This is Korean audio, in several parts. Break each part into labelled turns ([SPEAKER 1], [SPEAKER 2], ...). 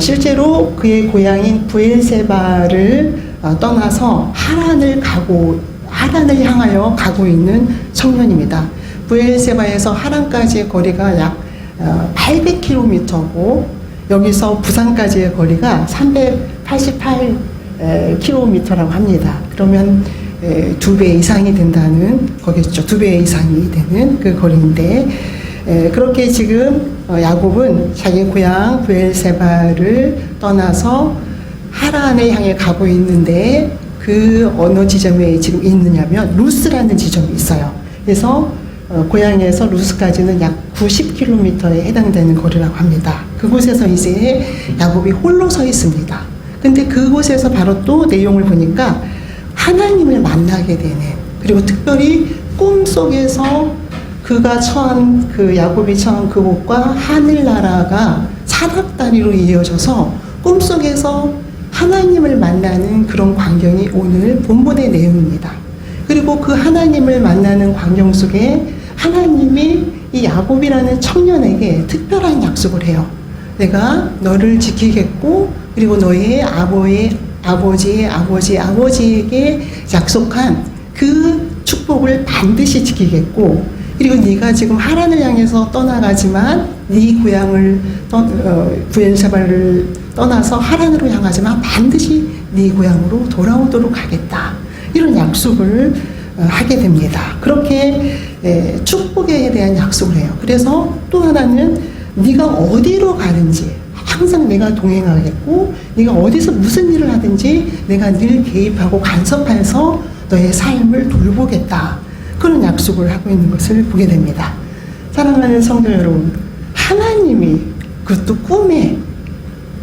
[SPEAKER 1] 실제로 그의 고향인 브엘세바를 떠나서 하란을 향하여 가고 있는 청년입니다. 브엘세바에서 하란까지의 거리가 약 800km고 여기서 부산까지의 거리가 388km라고 합니다. 그러면 2배 이상이 된다는 거겠죠. 2배 이상이 되는 그 거리인데, 그렇게 지금 야곱은 자기 고향 브엘세바를 떠나서 하란을 향해 가고 있는데, 그 어느 지점에 지금 있느냐면 루스라는 지점이 있어요. 그래서 고향에서 루스까지는 약 90km에 해당되는 거리라고 합니다. 그곳에서 이제 야곱이 홀로 서 있습니다. 근데 그곳에서 바로 또 내용을 보니까 하나님을 만나게 되는, 그리고 특별히 꿈속에서 그가 처한, 그 야곱이 처한 그곳과 하늘나라가 사닥다리로 이어져서 꿈속에서 하나님을 만나는 그런 광경이 오늘 본문의 내용입니다. 그리고 그 하나님을 만나는 광경 속에 하나님이 이 야곱이라는 청년에게 특별한 약속을 해요. 내가 너를 지키겠고, 그리고 너의 아버지의 아버지에게 약속한 그 축복을 반드시 지키겠고, 그리고 네가 지금 하란을 향해서 떠나가지만 네 고향을 브엘세바를 떠나서 하란으로 향하지만 반드시 네 고향으로 돌아오도록 하겠다. 이런 약속을 하게 됩니다. 그렇게 축복에 대한 약속을 해요. 그래서 또 하나는 네가 어디로 가든지 항상 내가 동행하겠고, 네가 어디서 무슨 일을 하든지 내가 늘 개입하고 간섭해서 너의 삶을 돌보겠다. 그런 약속을 하고 있는 것을 보게 됩니다. 사랑하는 성도 여러분, 하나님이 그것도 꿈에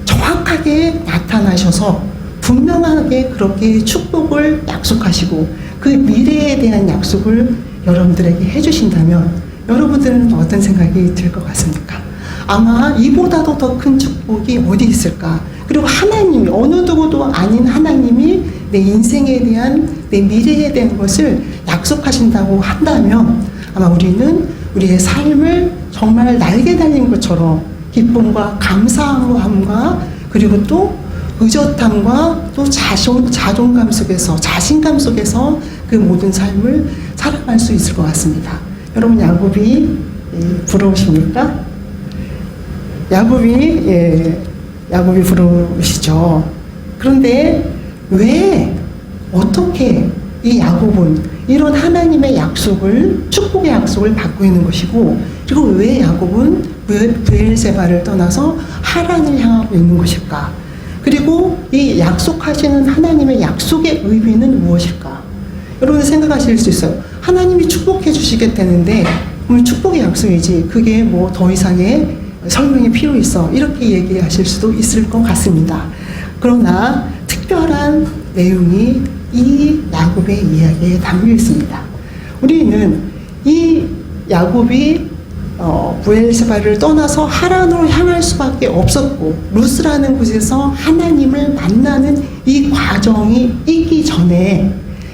[SPEAKER 1] 정확하게 나타나셔서 분명하게 그렇게 축복을 약속하시고 그 미래에 대한 약속을 여러분들에게 해주신다면 여러분들은 어떤 생각이 들 것 같습니까? 아마 이보다도 더 큰 축복이 어디 있을까? 그리고 하나님이, 어느 누구도 아닌 하나님이 내 인생에 대한, 내 미래에 대한 것을 약속하신다고 한다면 아마 우리는 우리의 삶을 정말 날개 달린 것처럼 기쁨과 감사함과 그리고 또 의젓함과 또 자존감 속에서, 자신감 속에서 그 모든 삶을 살아갈 수 있을 것 같습니다. 여러분, 야곱이 부러우십니까? 야곱이 부러우시죠. 그런데 왜, 어떻게 이 야곱은 이런 하나님의 약속을, 축복의 약속을 받고 있는 것이고, 그리고 왜 야곱은 브엘세바를 떠나서 하란을 향하고 있는 것일까? 그리고 이 약속하시는 하나님의 약속의 의미는 무엇일까? 여러분 생각하실 수 있어요. 하나님이 축복해 주시겠다는데 축복의 약속이지 그게 뭐 더 이상의 설명이 필요 있어, 이렇게 얘기하실 수도 있을 것 같습니다. 그러나 특별한 내용이 이 야곱의 이야기에 담겨 있습니다. 우리는 이 야곱이 브엘세바를 떠나서 하란으로 향할 수밖에 없었고, 루스라는 곳에서 하나님을 만나는 이 과정이 있기 전에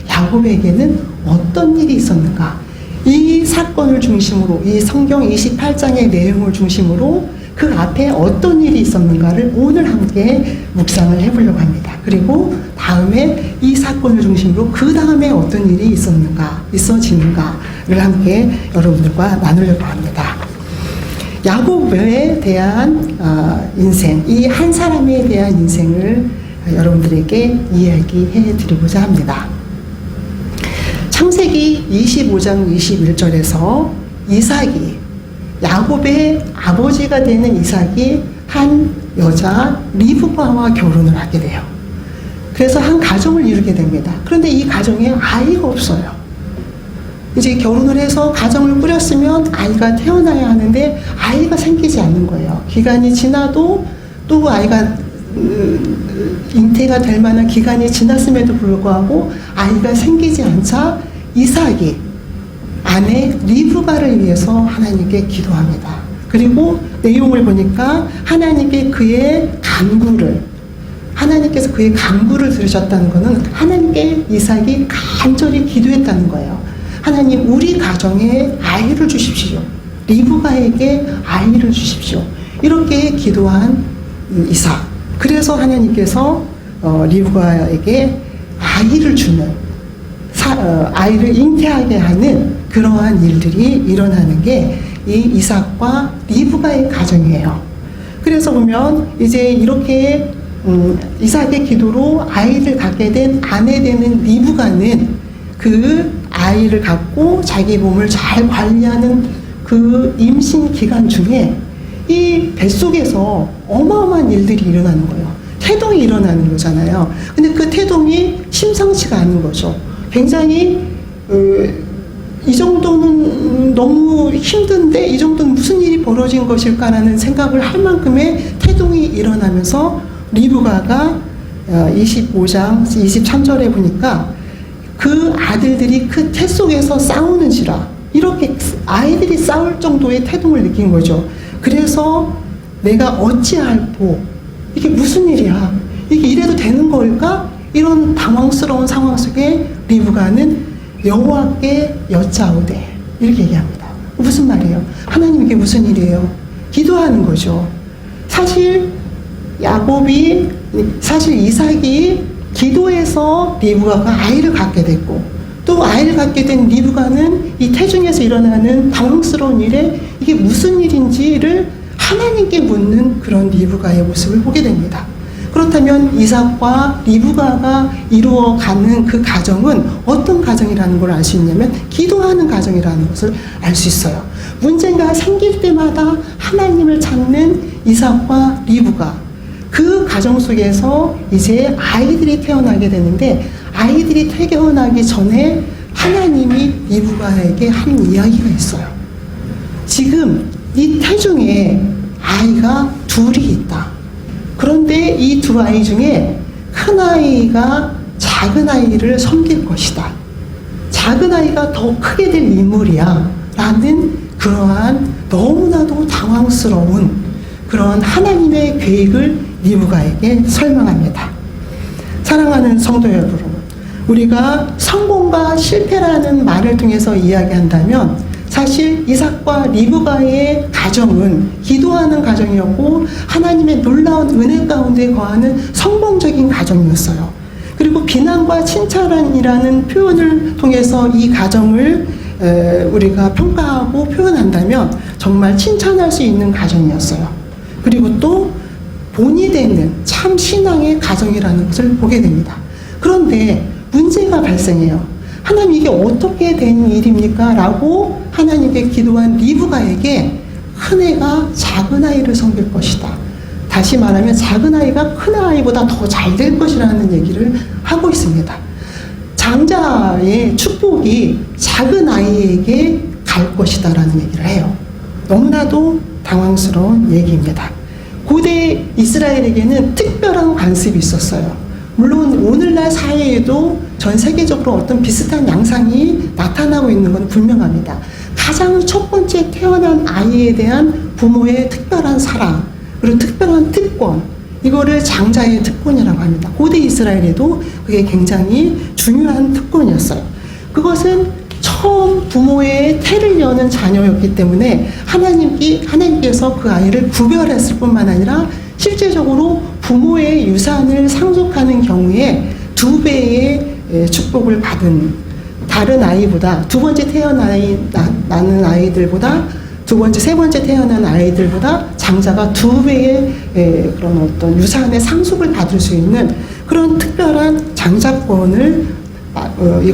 [SPEAKER 1] 야곱에게는 어떤 일이 있었는가? 이 사건을 중심으로, 이 성경 28장의 내용을 중심으로 그 앞에 어떤 일이 있었는가를 오늘 함께 묵상을 해보려고 합니다. 그리고 다음에 이 사건을 중심으로 그 다음에 어떤 일이 있어지는가를 함께 여러분들과 나누려고 합니다. 야곱에 대한 인생, 이 한 사람에 대한 인생을 여러분들에게 이야기해 드리고자 합니다. 창세기 25장 21절에서 이삭이, 야곱의 아버지가 되는 이삭이 한 여자 리브가와 결혼을 하게 돼요. 그래서 한 가정을 이루게 됩니다. 그런데 이 가정에 아이가 없어요. 이제 결혼을 해서 가정을 꾸렸으면 아이가 태어나야 하는데 아이가 생기지 않는 거예요. 기간이 지나도 또 아이가 잉태가 될 만한 기간이 지났음에도 불구하고 아이가 생기지 않자 이삭이 아내 리브가를 위해서 하나님께 기도합니다. 그리고 내용을 보니까 하나님께서 그의 간구를 들으셨다는 것은 하나님께 이삭이 간절히 기도했다는 거예요. 하나님, 우리 가정에 아이를 주십시오. 리브가에게 아이를 주십시오. 이렇게 기도한 이삭. 그래서 하나님께서 리브가에게 아이를 주는 아이를 잉태하게 하는 그러한 일들이 일어나는 게 이 이삭과 리브가의 가정이에요. 그래서 보면 이제 이렇게 이삭의 기도로 아이를 갖게 된 아내 되는 리브가는 그 아이를 갖고 자기 몸을 잘 관리하는 그 임신 기간 중에 이 뱃속에서 어마어마한 일들이 일어나는 거예요. 태동이 일어나는 거잖아요. 근데 그 태동이 심상치가 않은 거죠. 굉장히 이 정도는 너무 힘든데 이 정도는 무슨 일이 벌어진 것일까라는 생각을 할 만큼의 태동이 일어나면서 리브가가 25장 23절에 보니까 그 아들들이 그 태 속에서 싸우는지라 이렇게 아이들이 싸울 정도의 태동을 느낀 거죠. 그래서 내가 어찌할꼬 이게 무슨 일이야? 이게 이래도 되는 걸까? 이런 당황스러운 상황 속에 리브가는 여호와께 여짜오되 이렇게 얘기합니다. 무슨 말이에요? 하나님 이게 무슨 일이에요? 기도하는 거죠. 사실 이삭이 기도해서 리브가가 아이를 갖게 됐고 또 아이를 갖게 된 리브가는 이 태중에서 일어나는 당황스러운 일에 이게 무슨 일인지를 하나님께 묻는 그런 리브가의 모습을 보게 됩니다. 그렇다면 이삭과 리브가가 이루어가는 그 가정은 어떤 가정이라는 걸 알 수 있냐면 기도하는 가정이라는 것을 알 수 있어요. 문제가 생길 때마다 하나님을 찾는 이삭과 리브가 그 가정 속에서 이제 아이들이 태어나게 되는데 아이들이 태어나기 전에 하나님이 리브가에게 한 이야기가 있어요. 지금 이 태중에 아이가 둘이 있다. 그런데 이 두 아이 중에 큰 아이가 작은 아이를 섬길 것이다. 작은 아이가 더 크게 될 인물이야. 라는 그러한 너무나도 당황스러운 그런 하나님의 계획을 리브가에게 설명합니다. 사랑하는 성도 여러분, 우리가 성공과 실패라는 말을 통해서 이야기한다면 사실 이삭과 리브가의 가정은 기도하는 가정이었고 하나님의 놀라운 은혜 가운데 거하는 성공적인 가정이었어요. 그리고 비난과 칭찬이라는 표현을 통해서 이 가정을 우리가 평가하고 표현한다면 정말 칭찬할 수 있는 가정이었어요. 그리고 또 본이 되는 참 신앙의 가정이라는 것을 보게 됩니다. 그런데 문제가 발생해요. 하나님 이게 어떻게 된 일입니까? 라고 하나님께 기도한 리브가에게 큰 애가 작은 아이를 섬길 것이다. 다시 말하면 작은 아이가 큰 아이보다 더 잘 될 것이라는 얘기를 하고 있습니다. 장자의 축복이 작은 아이에게 갈 것이다 라는 얘기를 해요. 너무나도 당황스러운 얘기입니다. 고대 이스라엘에게는 특별한 관습이 있었어요. 물론 오늘날 사회에도 전 세계적으로 어떤 비슷한 양상이 나타나고 있는 건 분명합니다. 가장 첫 번째 태어난 아이에 대한 부모의 특별한 사랑, 그리고 특별한 특권, 이거를 장자의 특권이라고 합니다. 고대 이스라엘에도 그게 굉장히 중요한 특권이었어요. 그것은 처음 부모의 태를 여는 자녀였기 때문에 하나님께서 그 아이를 구별했을 뿐만 아니라 실제적으로 부모의 유산을 상속하는 경우에 2배의 축복을 받은 다른 아이보다 두 번째 태어나는 아이들보다 두 번째, 세 번째 태어난 아이들보다 장자가 2배의 그런 어떤 유산의 상속을 받을 수 있는 그런 특별한 장자권을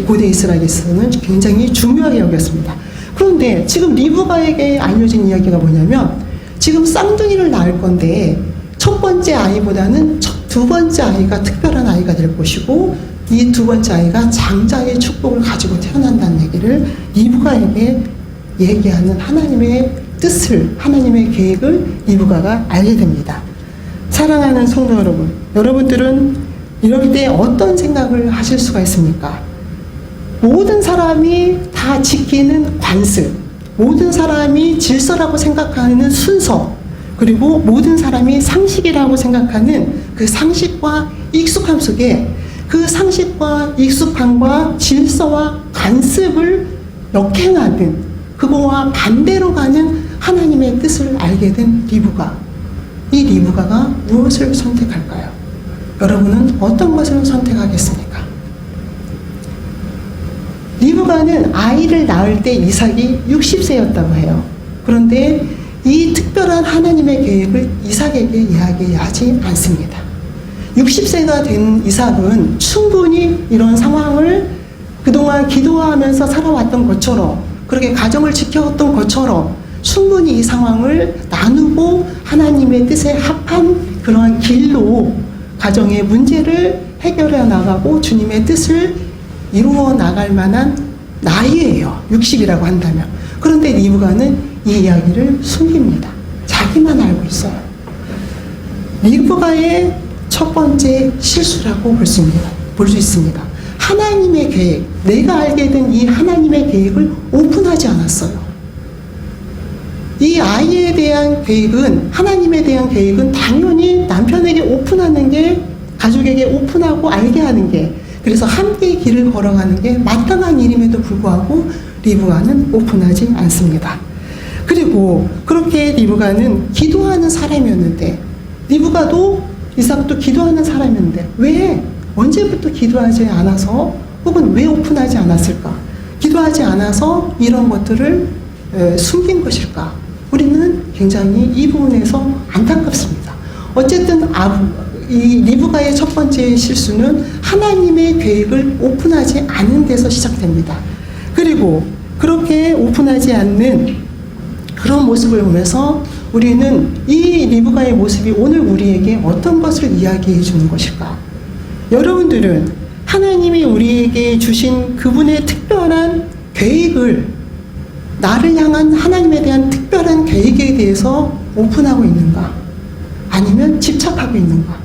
[SPEAKER 1] 고대 이스라엘에서는 굉장히 중요하게 여겼습니다. 그런데 지금 리브가에게 알려진 이야기가 뭐냐면 지금 쌍둥이를 낳을 건데 첫 번째 아이보다는 두 번째 아이가 특별한 아이가 될 것이고 이 두 번째 아이가 장자의 축복을 가지고 태어난다는 얘기를 리브가에게 얘기하는 하나님의 뜻을, 하나님의 계획을 리브가가 알게 됩니다. 사랑하는 성도 여러분, 여러분들은 이럴 때 어떤 생각을 하실 수가 있습니까? 모든 사람이 다 지키는 관습, 모든 사람이 질서라고 생각하는 순서, 그리고 모든 사람이 상식이라고 생각하는 그 상식과 익숙함 속에 그 상식과 익숙함과 질서와 관습을 역행하는 그거와 반대로 가는 하나님의 뜻을 알게 된 리브가. 이 리브가가 무엇을 선택할까요? 여러분은 어떤 것을 선택하겠습니까? 리브가는 아이를 낳을 때 이삭이 60세였다고 해요. 그런데 이 특별한 하나님의 계획을 이삭에게 이야기하지 않습니다. 60세가 된 이삭은 충분히 이런 상황을 그동안 기도하면서 살아왔던 것처럼, 그렇게 가정을 지켜왔던 것처럼 충분히 이 상황을 나누고 하나님의 뜻에 합한 그러한 길로 가정의 문제를 해결해 나가고 주님의 뜻을 이루어 나갈 만한 나이예요. 60이라고 한다면. 그런데 리브가는 이 이야기를 숨깁니다. 자기만 알고 있어요. 리브가의 첫 번째 실수라고 볼 수 있습니다. 하나님의 계획, 내가 알게 된 이 하나님의 계획을 오픈하지 않았어요. 이 아이에 대한 계획은, 하나님에 대한 계획은 당연히 남편에게 오픈하는 게, 가족에게 오픈하고 알게 하는 게, 그래서 함께 길을 걸어가는 게 마땅한 일임에도 불구하고 리브가는 오픈하지 않습니다. 그리고 그렇게 리브가는 기도하는 사람이었는데, 리브가도 이삭도 기도하는 사람이었는데 왜 언제부터 기도하지 않아서, 혹은 왜 오픈하지 않았을까? 기도하지 않아서 이런 것들을 숨긴 것일까? 우리는 굉장히 이 부분에서 안타깝습니다. 어쨌든 이 리브가의 첫 번째 실수는 하나님의 계획을 오픈하지 않은 데서 시작됩니다. 그리고 그렇게 오픈하지 않는 그런 모습을 보면서 우리는 이 리브가의 모습이 오늘 우리에게 어떤 것을 이야기해 주는 것일까? 여러분들은 하나님이 우리에게 주신 그분의 특별한 계획을, 나를 향한 하나님에 대한 특별한 계획에 대해서 오픈하고 있는가? 아니면 집착하고 있는가?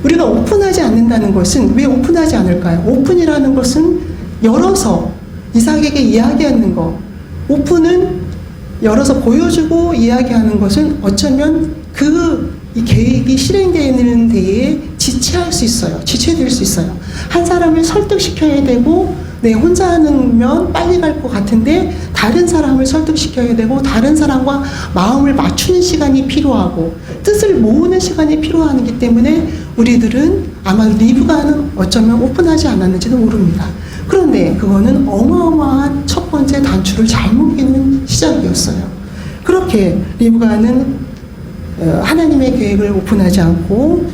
[SPEAKER 1] 우리가 오픈하지 않는다는 것은, 왜 오픈하지 않을까요? 오픈이라는 것은 열어서 이삭에게 이야기하는 것. 오픈은 열어서 보여주고 이야기하는 것은 어쩌면 이 계획이 실행되는 데에 지체할 수 있어요. 지체될 수 있어요. 한 사람을 설득시켜야 되고, 혼자 하면 빨리 갈 것 같은데 다른 사람을 설득시켜야 되고, 다른 사람과 마음을 맞추는 시간이 필요하고, 뜻을 모으는 시간이 필요하기 때문에 우리들은 아마 리브가는 어쩌면 오픈하지 않았는지도 모릅니다. 그런데 그거는 어마어마한 첫 번째 단추를 잘못 끼는 시작이었어요. 그렇게 리브가는 하나님의 계획을 오픈하지 않고,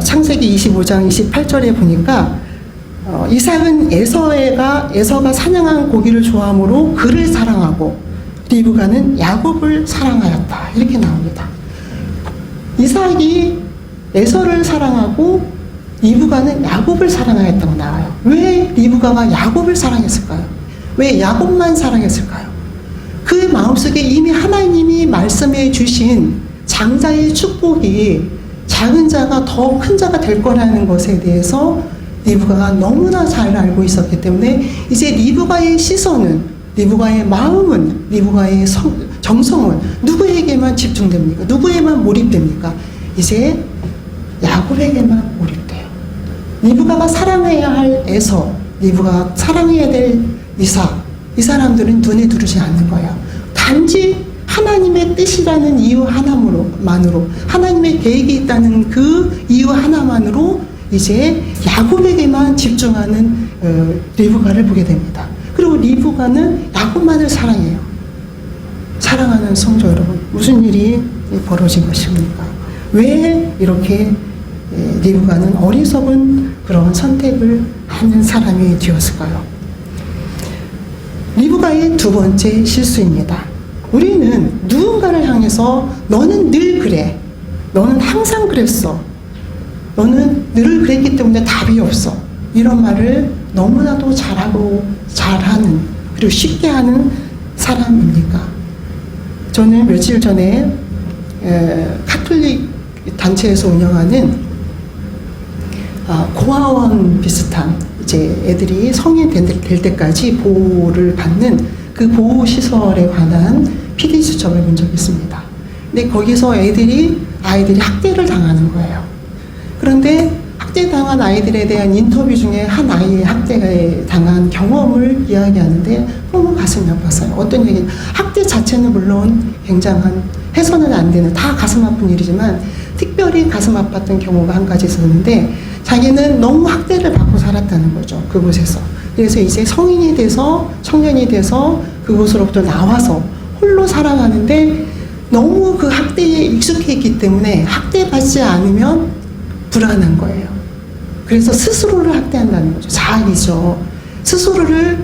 [SPEAKER 1] 창세기 25장 28절에 보니까 이삭은 에서가 사냥한 고기를 좋아하므로 그를 사랑하고 리브가는 야곱을 사랑하였다. 이렇게 나옵니다. 이삭이 에서를 사랑하고 리브가는 야곱을 사랑하였다고 나와요. 왜 리브가가 야곱을 사랑했을까요? 왜 야곱만 사랑했을까요? 그 마음속에 이미 하나님이 말씀해 주신 장자의 축복이 작은 자가 더 큰 자가 될 거라는 것에 대해서 리브가가 너무나 잘 알고 있었기 때문에 이제 리브가의 시선은, 리브가의 마음은, 리브가의 정성은 누구에게만 집중됩니까? 누구에만 몰입됩니까? 이제 야곱에게만 몰입돼요. 리브가가 사랑해야 할 에서, 리브가가 사랑해야 될 이삭, 이 사람들은 눈에 들어오지 않는 거예요. 단지 하나님의 뜻이라는 이유 하나만으로, 하나님의 계획이 있다는 그 이유 하나만으로 이제 야곱에게만 집중하는 리브가를 보게 됩니다. 그리고 리브가는 야곱만을 사랑해요. 사랑하는 성도 여러분, 무슨 일이 벌어진 것입니까? 왜 이렇게 리브가는 어리석은 그런 선택을 하는 사람이 되었을까요? 리브가의 두 번째 실수입니다. 우리는 누군가를 향해서 너는 늘 그래, 너는 항상 그랬어, 너는 늘 그랬기 때문에 답이 없어, 이런 말을 너무나도 잘하는, 그리고 쉽게 하는 사람입니까? 저는 며칠 전에 카톨릭 단체에서 운영하는 고아원 비슷한, 이제 애들이 성인 될 때까지 보호를 받는 그 보호시설에 관한 PD 수첩을 본 적이 있습니다. 근데 거기서 아이들이 학대를 당하는 거예요. 그런데 학대당한 아이들에 대한 인터뷰 중에 한 아이의 학대에 당한 경험을 이야기하는데 너무 가슴이 아팠어요. 어떤 얘기, 학대 자체는 물론 굉장한 해서는 안 되는 다 가슴 아픈 일이지만 특별히 가슴 아팠던 경우가 한 가지 있었는데 자기는 너무 학대를 받고 살았다는 거죠. 그곳에서. 그래서 이제 성인이 돼서 청년이 돼서 그곳으로부터 나와서 홀로 살아가는데 너무 그 학대에 익숙해 있기 때문에 학대받지 않으면 불안한 거예요. 그래서 스스로를 학대한다는 거죠. 자아이죠. 스스로를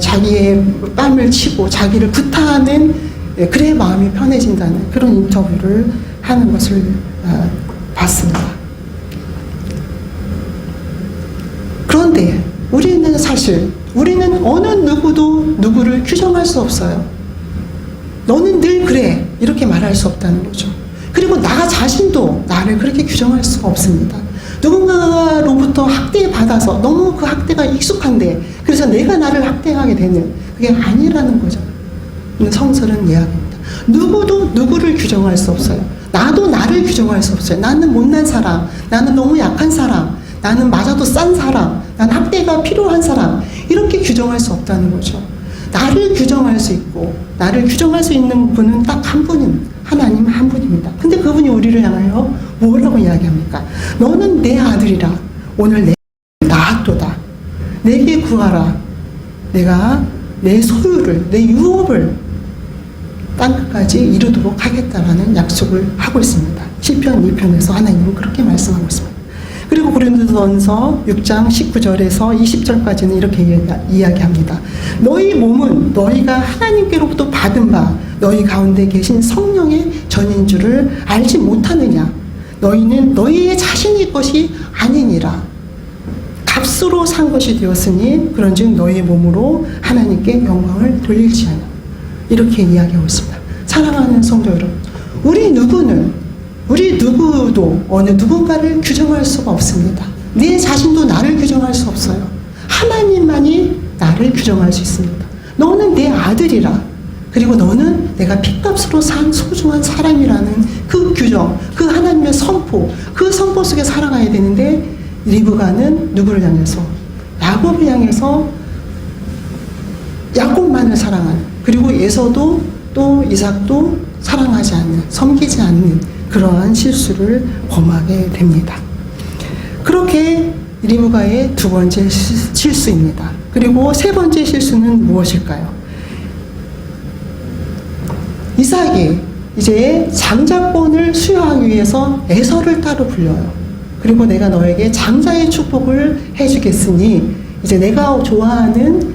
[SPEAKER 1] 자기의 뺨을 치고 자기를 구타하는 그래야 마음이 편해진다는 그런 인터뷰를 하는 것을 봤습니다. 그런데 우리는 어느 누구도 누구를 규정할 수 없어요. 너는 늘 그래 이렇게 말할 수 없다는 거죠. 그리고 나 자신도 나를 그렇게 규정할 수가 없습니다. 누군가로부터 학대받아서 너무 그 학대가 익숙한데 그래서 내가 나를 학대하게 되는 그게 아니라는 거죠. 성설은 이야기입니다. 누구도 누구를 규정할 수 없어요. 나도 나를 규정할 수 없어요. 나는 못난 사람, 나는 너무 약한 사람, 나는 맞아도 싼 사람, 난 학대가 필요한 사람 이렇게 규정할 수 없다는 거죠. 나를 규정할 수 있고 나를 규정할 수 있는 분은 딱 한 분인 하나님 한 분입니다. 근데 그분이 우리를 향하여 뭐라고 이야기합니까? 너는 내 아들이라 오늘 내 낳았도다. 내게 구하라. 내가 내 소유를 내 유업을 땅끝까지 이루도록 하겠다라는 약속을 하고 있습니다. 시편 2편에서 하나님은 그렇게 말씀하고 있습니다. 그리고 고린도전서 6장 19절에서 20절까지는 이렇게 이야기합니다. 너희 몸은 너희가 하나님께로부터 받은 바 너희 가운데 계신 성령의 전인 줄을 알지 못하느냐. 너희는 너희의 자신의 것이 아니니라. 값으로 산 것이 되었으니 그런즉 너희 몸으로 하나님께 영광을 돌릴지어다. 이렇게 이야기하고 있습니다. 사랑하는 성도 여러분, 우리 누구도 어느 누군가를 규정할 수가 없습니다. 내 자신도 나를 규정할 수 없어요. 하나님만이 나를 규정할 수 있습니다. 너는 내 아들이라. 그리고 너는 내가 핏값으로 산 소중한 사람이라는 그 규정, 그 하나님의 선포, 그 선포 속에 살아가야 되는데 리브가는 누구를 향해서? 야곱을 향해서 야곱만을 사랑하는, 그리고 에서도 또 이삭도 사랑하지 않는, 섬기지 않는 그러한 실수를 범하게 됩니다. 그렇게 리브가의 두 번째 실수입니다. 그리고 세 번째 실수는 무엇일까요? 이삭이 이제 장자권을 수여하기 위해서 에서를 따로 불러요. 그리고 내가 너에게 장자의 축복을 해주겠으니 이제 내가 좋아하는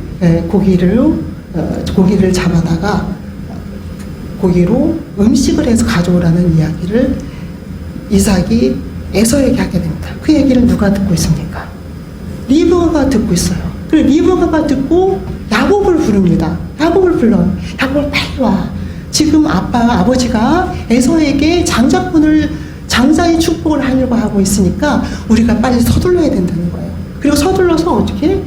[SPEAKER 1] 고기를 잡아다가 고기로 음식을 해서 가져오라는 이야기를 이삭이 에서에게 하게 됩니다. 그 얘기를 누가 듣고 있습니까? 리브가가 듣고 있어요. 그리고 리브가가 듣고 야곱을 부릅니다. 야곱을 불러요. 야곱을 빨리 와. 지금 아버지가 에서에게 장자의 축복을 하려고 하고 있으니까 우리가 빨리 서둘러야 된다는 거예요. 그리고 서둘러서 어떻게?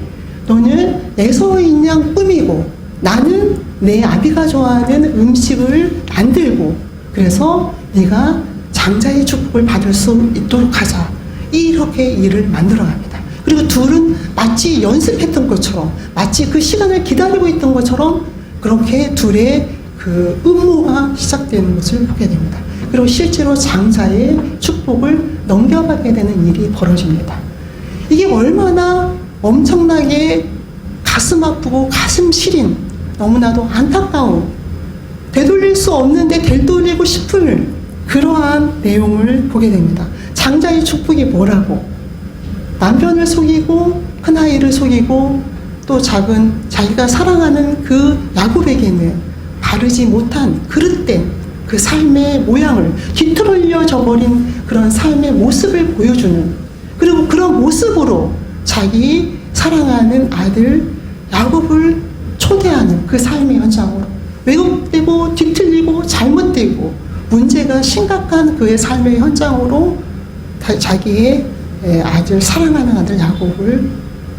[SPEAKER 1] 너는 에서인 양 꾸미고 나는 내 아비가 좋아하는 음식을 만들고 그래서 네가 장자의 축복을 받을 수 있도록 하자. 이렇게 일을 만들어갑니다. 그리고 둘은 마치 연습했던 것처럼 마치 그 시간을 기다리고 있던 것처럼 그렇게 둘의 그 음모가 시작되는 것을 보게 됩니다. 그리고 실제로 장자의 축복을 넘겨가게 되는 일이 벌어집니다. 이게 얼마나 엄청나게 가슴 아프고 가슴 시린 너무나도 안타까운 되돌릴 수 없는데 되돌리고 싶은 그러한 내용을 보게 됩니다. 장자의 축복이 뭐라고? 남편을 속이고 큰아이를 속이고 또 자기가 사랑하는 그 야곱에게는 바르지 못한 그릇된 그 삶의 모양을 뒤틀어져 버린 그런 삶의 모습을 보여주는, 그리고 그런 모습으로 자기 사랑하는 아들 야곱을 초대하는 그 삶의 현장으로 왜곡되고 뒤틀리고 잘못되고 문제가 심각한 그의 삶의 현장으로 자기의 사랑하는 아들 야곱을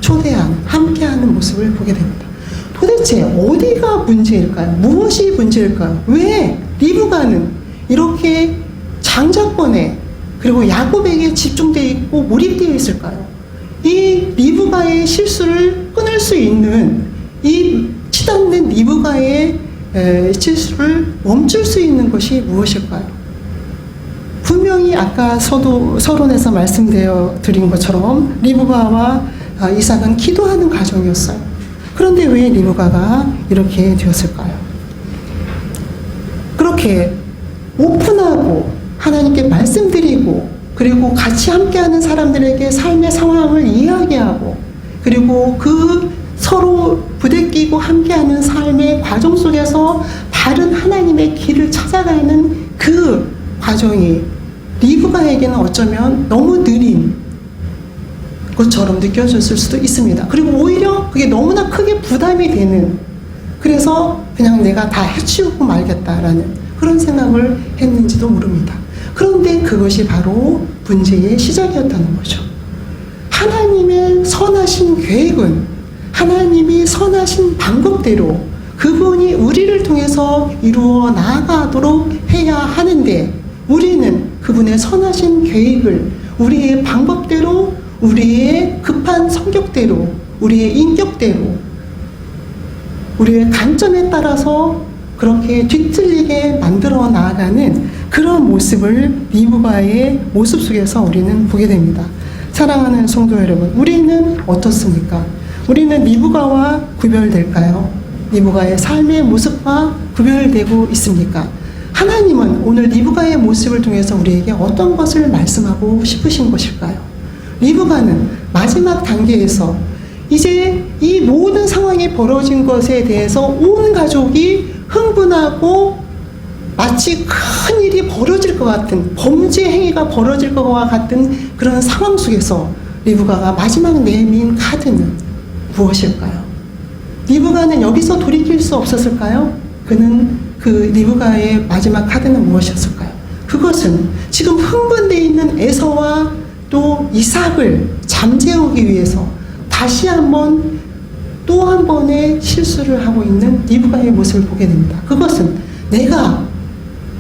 [SPEAKER 1] 초대하는, 함께하는 모습을 보게 됩니다. 도대체 어디가 문제일까요? 무엇이 문제일까요? 왜 리브가는 이렇게 장자권에 그리고 야곱에게 집중되어 있고 몰입되어 있을까요? 이 리브가의 실수를 끊을 수 있는, 이 치닫는 리브가의 실수를 멈출 수 있는 것이 무엇일까요? 분명히 아까 서론에서 말씀되어 드린 것처럼 리브가와 이삭은 기도하는 가정이었어요. 그런데 왜 리브가가 이렇게 되었을까요? 그렇게 오픈하고 하나님께 말씀드리고, 그리고 같이 함께하는 사람들에게 삶의 상황을 이야기하고, 그리고 그 서로 부대끼고 함께하는 삶의 과정 속에서 바른 하나님의 길을 찾아가는 그 과정이 리브가에게는 어쩌면 너무 느린 것처럼 느껴졌을 수도 있습니다. 그리고 오히려 그게 너무나 크게 부담이 되는, 그래서 그냥 내가 다 해치우고 말겠다라는 그런 생각을 했는지도 모릅니다. 그런데 그것이 바로 문제의 시작이었다는 거죠. 하나님의 선하신 계획은, 하나님이 선하신 방법대로 그분이 우리를 통해서 이루어 나아가도록 해야 하는데, 우리는 그분의 선하신 계획을 우리의 방법대로, 우리의 급한 성격대로, 우리의 인격대로, 우리의 관점에 따라서 그렇게 뒤틀리게 만들어 나아가는 그런 모습을 리브가의 모습 속에서 우리는 보게 됩니다. 사랑하는 성도 여러분, 우리는 어떻습니까? 우리는 리브가와 구별될까요? 리브가의 삶의 모습과 구별되고 있습니까? 하나님은 오늘 리브가의 모습을 통해서 우리에게 어떤 것을 말씀하고 싶으신 것일까요? 리브가는 마지막 단계에서 이제 이 모든 상황이 벌어진 것에 대해서 온 가족이 흥분하고 마치 큰 일이 벌어질 것 같은, 범죄 행위가 벌어질 것과 같은 그런 상황 속에서 리브가가 마지막 내민 카드는 무엇일까요? 리브가는 여기서 돌이킬 수 없었을까요? 그 리브가의 마지막 카드는 무엇이었을까요? 그것은 지금 흥분되어 있는 에서와 또 이삭을 잠재우기 위해서 다시 한번 또 한 번의 실수를 하고 있는 리브가의 모습을 보게 됩니다. 그것은 내가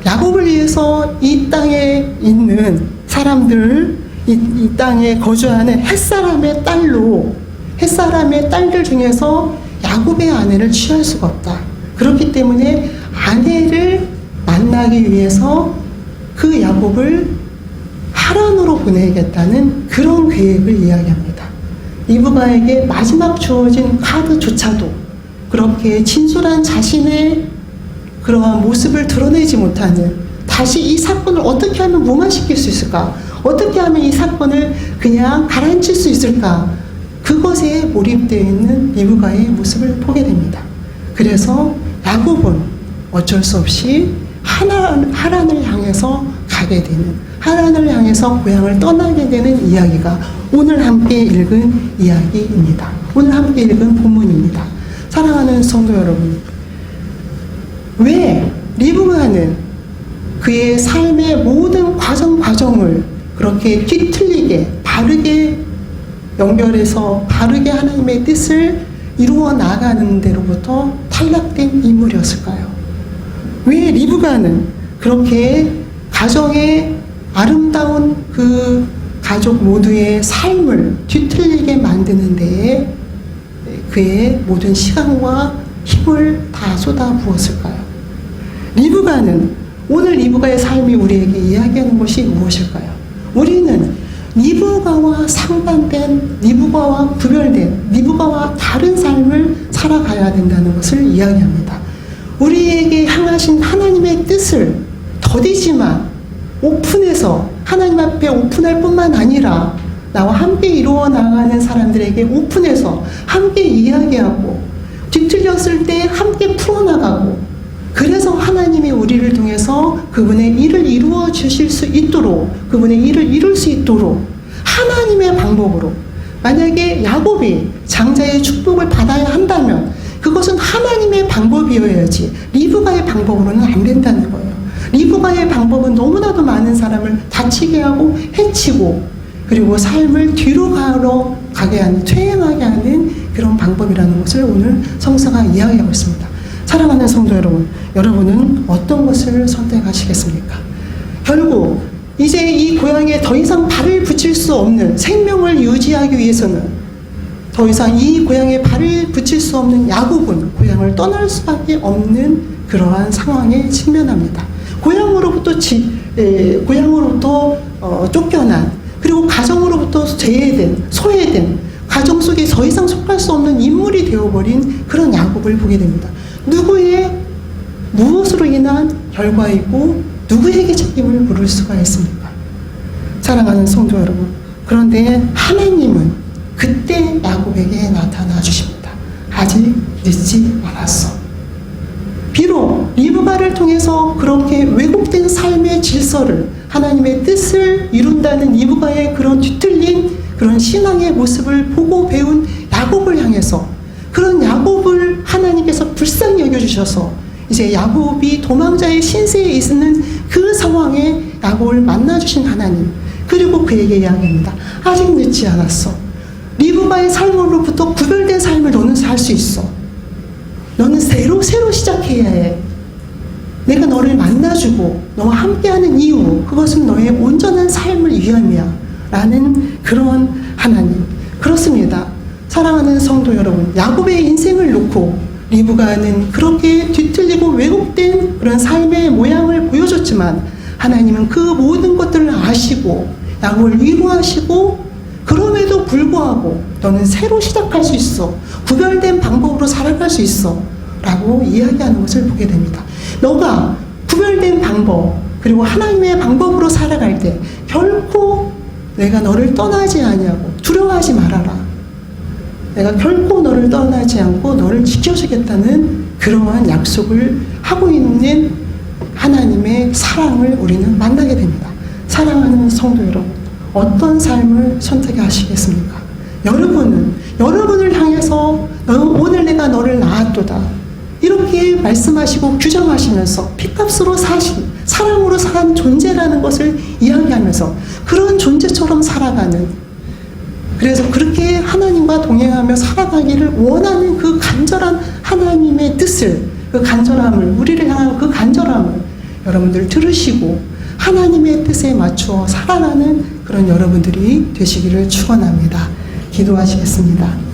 [SPEAKER 1] 야곱을 위해서 이 땅에 있는 사람들, 이 땅에 거주하는 햇사람의 딸들 중에서 야곱의 아내를 취할 수가 없다. 그렇기 때문에 아내를 만나기 위해서 그 야곱을 하란으로 보내겠다는 그런 계획을 이야기합니다. 리브가에게 마지막 주어진 카드조차도 그렇게 진솔한 자신의 그러한 모습을 드러내지 못하는, 다시 이 사건을 어떻게 하면 무마시킬 수 있을까? 어떻게 하면 이 사건을 그냥 가라앉힐 수 있을까? 그것에 몰입되어 있는 리브가의 모습을 보게 됩니다. 그래서 야곱은 어쩔 수 없이 하란을 향해서 가게 되는, 하란을 향해서 고향을 떠나게 되는 이야기가 오늘 함께 읽은 이야기입니다. 오늘 함께 읽은 본문입니다. 사랑하는 성도 여러분, 왜 리브가는 그의 삶의 모든 과정을 그렇게 뒤틀리게 바르게 연결해서 바르게 하나님의 뜻을 이루어 나가는 데로부터 탈락된 인물이었을까요? 왜 리브가는 그렇게 가정의 아름다운 그 가족 모두의 삶을 뒤틀리게 만드는 데에 그의 모든 시간과 힘을 다 쏟아부었을까요? 리브가는, 오늘 리브가의 삶이 우리에게 이야기하는 것이 무엇일까요? 우리는 리브가와 상반된, 리브가와 구별된, 리브가와 다른 삶을 살아가야 된다는 것을 이야기합니다. 우리에게 향하신 하나님의 뜻을 더디지만 오픈해서 하나님 앞에 오픈할 뿐만 아니라 나와 함께 이루어 나가는 사람들에게 오픈해서 함께 이야기하고, 뒤틀렸을 때 함께 풀어나가고, 그래서 하나님이 우리를 통해서 그분의 일을 이루어 주실 수 있도록, 그분의 일을 이룰 수 있도록 하나님의 방법으로, 만약에 야곱이 장자의 축복을 받아야 한다면 그것은 하나님의 방법이어야지 리브가의 방법으로는 안 된다는 거예요. 리브가의 방법은 너무나도 많은 사람을 다치게 하고 해치고, 그리고 삶을 뒤로 가게 하는, 퇴행하게 하는 그런 방법이라는 것을 오늘 성서가 이야기하고 있습니다. 사랑하는 성도 여러분, 여러분은 어떤 것을 선택하시겠습니까? 결국 이제 이 고향에 더 이상 발을 붙일 수 없는, 생명을 유지하기 위해서는 더 이상 이 고향에 발을 붙일 수 없는 야곱은 고향을 떠날 수밖에 없는 그러한 상황에 직면합니다. 고향으로부터 쫓겨난, 그리고 가정으로부터 제외된, 소외된, 가정 속에 더 이상 속할 수 없는 인물이 되어버린 그런 야곱을 보게 됩니다. 무엇으로 인한 결과이고 누구에게 책임을 물을 수가 있습니까? 사랑하는 성도 여러분, 그런데 하나님은 그때 야곱에게 나타나 주십니다. 아직 늦지 않았어. 비록 리브가를 통해서 그렇게 왜곡된 삶의 질서를, 하나님의 뜻을 이룬다는 리브가의 그런 뒤틀린 그런 신앙의 모습을 보고 배운 야곱을 향해서, 그런 야곱을 하나님께서 불쌍히 여겨주셔서 이제 야곱이 도망자의 신세에 있는 그 상황에 야곱을 만나주신 하나님, 그리고 그에게 이야기합니다. 아직 늦지 않았어. 리브가의 삶으로부터 구별된 삶을 너는 살 수 있어. 너는 새로 시작해야 해. 내가 너를 만나주고 너와 함께하는 이유, 그것은 너의 온전한 삶을 위함이야 라는 그런 하나님. 그렇습니다. 사랑하는 성도 여러분, 야곱의 인생을 놓고 리브가는 그렇게 뒤틀리고 왜곡된 그런 삶의 모양을 보여줬지만, 하나님은 그 모든 것들을 아시고 야곱을 위로하시고, 그럼에도 불구하고 너는 새로 시작할 수 있어, 구별된 방법으로 살아갈 수 있어 라고 이야기하는 것을 보게 됩니다. 너가 구별된 방법, 그리고 하나님의 방법으로 살아갈 때 결코 내가 너를 떠나지 아니하고 두려워하지 말아라. 내가 결코 너를 떠나지 않고 너를 지켜주겠다는 그러한 약속을 하고 있는 하나님의 사랑을 우리는 만나게 됩니다. 사랑하는 성도 여러분, 어떤 삶을 선택하시겠습니까? 여러분을 향해서 오늘 내가 너를 낳았도다, 이렇게 말씀하시고 규정하시면서 핏값으로 사랑으로 산 존재라는 것을 이야기하면서 그런 존재처럼 살아가는, 그래서 그렇게 하나님과 동행하며 살아가기를 원하는 그 간절한 하나님의 뜻을, 그 간절함을, 우리를 향한 그 간절함을 여러분들 들으시고 하나님의 뜻에 맞추어 살아가는 그런 여러분들이 되시기를 축원합니다. 기도하시겠습니다.